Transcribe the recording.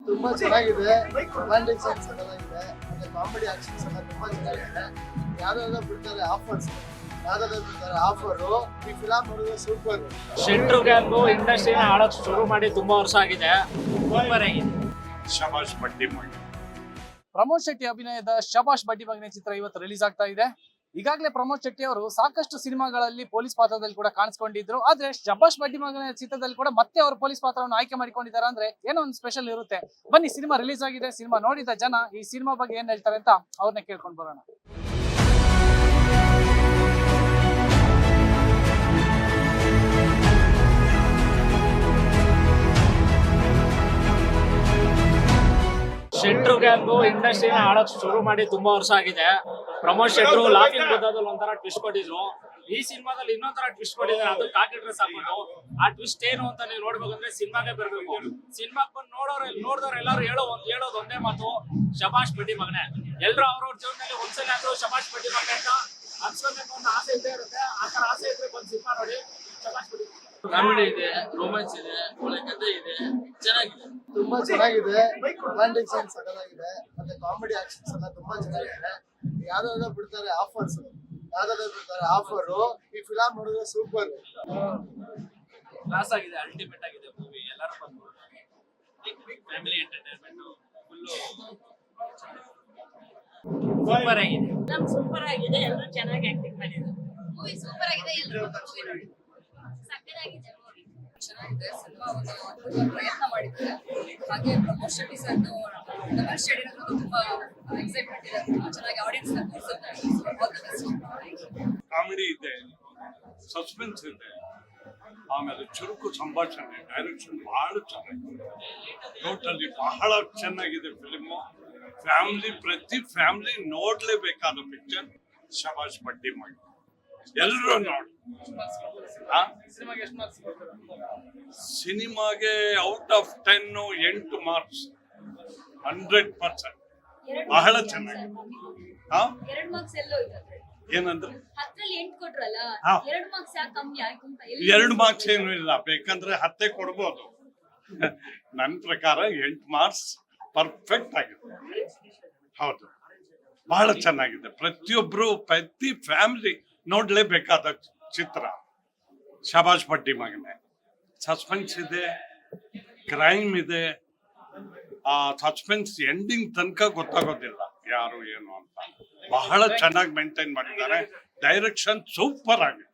ತುಂಬಾ ಚೆನ್ನಾಗಿದೆ. Romantic scenes ಎಲ್ಲ ಇದೆ, ಮತ್ತೆ ಕಾಮಿಡಿ ಆಕ್ಷನ್ಸ್ ಎಲ್ಲ ತುಂಬಾ ಚೆನ್ನಾಗಿದೆ. ಯಾವ್ದಾದ್ರು ಬಿಡ್ತಾರೆ ಆಫರ್ಸ್, ಯಾವ್ದಾದ್ರು ಬಿಡ್ತಾರೆ ಆಫರು. ಈ ಫಿಲಂ ನೋಡಿದ್ರೆ ಸೂಪರ್. ಶೆಟ್ರು ಗ್ಯಾಂಗು ಇಂಡಸ್ಟ್ರಿನ ಆಳಕ್ ಶುರು ಮಾಡಿ ತುಂಬಾ ವರ್ಷ ಆಗಿದೆ. ಸೂಪರ್ ಆಗಿದೆ. ಶಬಾಷ್ ಬಡ್ಡಿ ಮಗ. ಪ್ರಮೋದ್ ಶೆಟ್ಟಿ ಅಭಿನಯದ ಶಬಾಷ್ ಬಡ್ಡಿ ಮಗನೆ ಚಿತ್ರ ಇವತ್ತು ರಿಲೀಸ್ ಆಗ್ತಾ ಇದೆ. ಈಗಾಗಲೇ ಪ್ರಮೋದ್ ಶೆಟ್ಟಿ ಅವರು ಸಾಕಷ್ಟು ಸಿನಿಮಾಗಳಲ್ಲಿ ಪೊಲೀಸ್ ಪಾತ್ರದಲ್ಲಿ ಕೂಡ ಕಾಣಿಸ್ಕೊಂಡಿದ್ರು. ಆದ್ರೆ ಶಬಾಷ್ ಬಡ್ಡಿ ಮಗನ ಚಿತ್ರದಲ್ಲಿ ಕೂಡ ಮತ್ತೆ ಅವರು ಪೊಲೀಸ್ ಪಾತ್ರವನ್ನು ಆಯ್ಕೆ ಮಾಡಿಕೊಂಡಿದ್ದಾರೆ ಅಂದ್ರೆ ಏನೋ ಒಂದು ಸ್ಪೆಷಲ್ ಇರುತ್ತೆ. ಬನ್ನಿ, ಸಿನಿಮಾ ರಿಲೀಸ್ ಆಗಿದೆ, ಸಿನಿಮಾ ನೋಡಿದ ಜನ ಈ ಸಿನಿಮಾ ಬಗ್ಗೆ ಏನ್ ಹೇಳ್ತಾರೆ ಅಂತ ಅವ್ರನ್ನ ಕೇಳ್ಕೊಂಡು ಬರೋಣ. ಶೆಟ್ರು ಗ್ಯಾಂಗು ಇಂಡಸ್ಟ್ರಿನ ಆಳಕ್ ಶುರು ಮಾಡಿ ತುಂಬಾ ವರ್ಷ ಆಗಿದೆ. ಪ್ರಮೋದ್ ಶೆಟ್ರು ಲಾಫಿಂಗ್ ಬುದ್ಧದಲ್ಲಿ ಒಂಥರ ಟ್ವಿಸ್ಟ್ ಕೊಟ್ಟಿದ್ರು. ಈ ಸಿನಿಮಾದಲ್ಲಿ ಇನ್ನೊಂಥರ ಟ್ವಿಸ್ಟ್ ಕೊಟ್ಟಿದ್ದಾರೆ. ಅದು ಕಾಕಿ ಡ್ರೆಸ್ ಹಾಕೊಂಡು ಆ ಟ್ವಿಸ್ಟ್ ಏನು ಅಂತ ನೀವು ನೋಡ್ಬೇಕಂದ್ರೆ ಸಿನಿಮಾಗೆ ಬರ್ಬೇಕು. ಸಿನಿಮಾಗ್ ಬಂದು ನೋಡಿದವ್ರು ಎಲ್ಲರೂ ಹೇಳೋದು ಒಂದೇ ಮಾತು, ಶಬಾಷ್ ಬಡ್ಡಿ ಮಗನೆ. ಎಲ್ರು ಅವ್ರವ್ರ ಜೀವನದಲ್ಲಿ ಒಂದ್ಸಲ ಆದ್ರೂ ಶಬಾಷ್ ಬಡ್ಡಿ ಮಗನೆ ಅಂತ ಅನ್ಸ್ಕೊಬೇಕು ಅನ್ನೋ ಆಸೆ ಇದ್ದೇ ಇರುತ್ತೆ. ಆ ತರ ಆಸೆ ಇದ್ರೆ ಬಂದು ಸಿನಿಮಾ ನೋಡಿ. ಶಬಾಷ್ ಬಡ್ಡಿ ಕಾಮಿಡಿ ಇದೆ, ರೊಮ್ಯಾನ್ಸ್ ಇದೆ, ಒಳ್ಳೆ ಕಥೆ ಇದೆ, ಚೆನ್ನಾಗಿದೆ. ತುಂಬಾ ಚೆನ್ನಾಗಿದೆ. ರೊಮ್ಯಾಂಟಿಕ್ ಸೀನ್ಸ್ ಸಕಲಾಗಿದೆ, ಮತ್ತೆ ಕಾಮಿಡಿ ಆಕ್ಷನ್ಸ್ ಎಲ್ಲ ತುಂಬಾ ಚೆನ್ನಾಗಿದೆ. ಯಾವ್ದಾದ್ರು ಬಿಡ್ತಾರೆ ಆಫರ್ಸ್, ಯಾವ್ದಾದ್ರು ಬಿಡ್ತಾರೆ ಆಫರು. ಈ ಫಿಲಂ ನೋಡಿದ್ರೆ ಸೂಪರ್. ಕ್ಲಾಸ್ ಆಗಿದೆ, ಅಲ್ಟಿಮೇಟ್ ಆಗಿದೆ ಮೂವಿ. ಎಲ್ಲರೂ ಬಂದು ಫ್ಯಾಮಿಲಿ ಎಂಟರ್ಟೈನ್ಮೆಂಟ್ ಫುಲ್ಲು ಸೂಪರ್ ಆಗಿದೆ. ಸೂಪರ್ ಆಗಿದೆ, ಎಲ್ಲರೂ ಚೆನ್ನಾಗಿ ಆಕ್ಟಿಂಗ್ ಮಾಡಿದ್ದಾರೆ. ಮೂವಿ ಸೂಪರ್ ಆಗಿದೆ, ಎಲ್ಲರೂ ಮೂವಿ ನೋಡಿ. ಸಕ್ಕತ್ತಾಗಿದೆ ಮೂವಿ. ಚೆನ್ನಾಗಿದೆ. ಸಿನಿಮಾ ಒಂದು ಅದ್ಭುತ ಪ್ರಯತ್ನ ಮಾಡಿದ್ದಾರೆ. ಹಾಗೆ ಪ್ರಮೋದ್ ಶೆಟ್ಟಿ ಸರ್ದು ಶಬಾಷ್ ಶೆಟ್ಟಿ ತುಂಬಾ ಎಕ್ಸೈಟ್ಮೆಂಟ್ ಇದೆ. ತುಂಬಾ ಚೆನ್ನಾಗಿ ಆಡಿಯನ್ಸ್ ನ ತೋರಿಸುತ್ತೆ. ಕಾಮಿಡಿ ಇದೆ, ಸಸ್ಪೆನ್ಸ್ ಇದೆ, ಆಮೇಲೆ ಚುರುಕು ಸಂಭಾಷಣೆ, ಡೈರೆಕ್ಷನ್ ಬಹಳ ಚೆನ್ನಾಗಿದೆ. ಟೋಟಲಿ ಬಹಳ ಚೆನ್ನಾಗಿದೆ ಫಿಲ್ಮು. ಪ್ರತಿ ಫ್ಯಾಮಿಲಿ ನೋಡ್ಲೇಬೇಕಾದ ಪಿಕ್ಚರ್ ಶಬಾಷ್ ಬಡ್ಡಿ ಮಗ. ಎಲ್ಲರೂ ನೋಡಿ. ಸಿನಿಮಾಗೆ ಔಟ್ ಆಫ್ 10 8 ಮಾರ್ಕ್ಸ್, 100%. ಬಹಳ ಚೆನ್ನಾಗಿದೆ. ಎರಡು ಮಾರ್ಕ್ಸ್ ಎಲ್ಲೋ ಇದೆ. ಏನಂದ್ರೆ 10ರಲ್ಲಿ 8 ಕೊಟ್ರಲ್ಲ, ಹಾ. 2 ಮಾರ್ಕ್ಸ್ ಯಾಕೆ ಕಮ್ಮಿ ಆಯ್ತು ಅಂತ. 2 ಮಾರ್ಕ್ಸ್ ಏನು ಇಲ್ಲ, ಬೇಕಂದ್ರೆ 10 ಕೊಡ್ಬೋದು. ನನ್ನ ಪ್ರಕಾರ 8 ಮಾರ್ಕ್ಸ್ ಪರ್ಫೆಕ್ಟ್ ಆಗಿದೆ. ಹೌದು, ಬಹಳ ಚೆನ್ನಾಗಿದೆ. ಪ್ರತಿ ಫ್ಯಾಮಿಲಿ ನೋಡ್ಲೇಬೇಕಾದ ಚಿತ್ರ ಶಬಾಷ್ ಬಡ್ಡಿ ಮಗನೆ. ಸಸ್ಪೆನ್ಸ್ ಇದೆ, ಕ್ರೈಮ್ ಇದೆ. ಆ ಸಸ್ಪೆನ್ಸ್ ಎಂಡಿಂಗ್ ತನಕ ಗೊತ್ತಾಗೋದಿಲ್ಲ ಯಾರು ಏನು ಅಂತ. ಬಹಳ ಚೆನ್ನಾಗಿ ಮೇಂಟೈನ್ ಮಾಡಿದ್ದಾರೆ. ಡೈರೆಕ್ಷನ್ ಸೂಪರ್ ಆಗಿದೆ.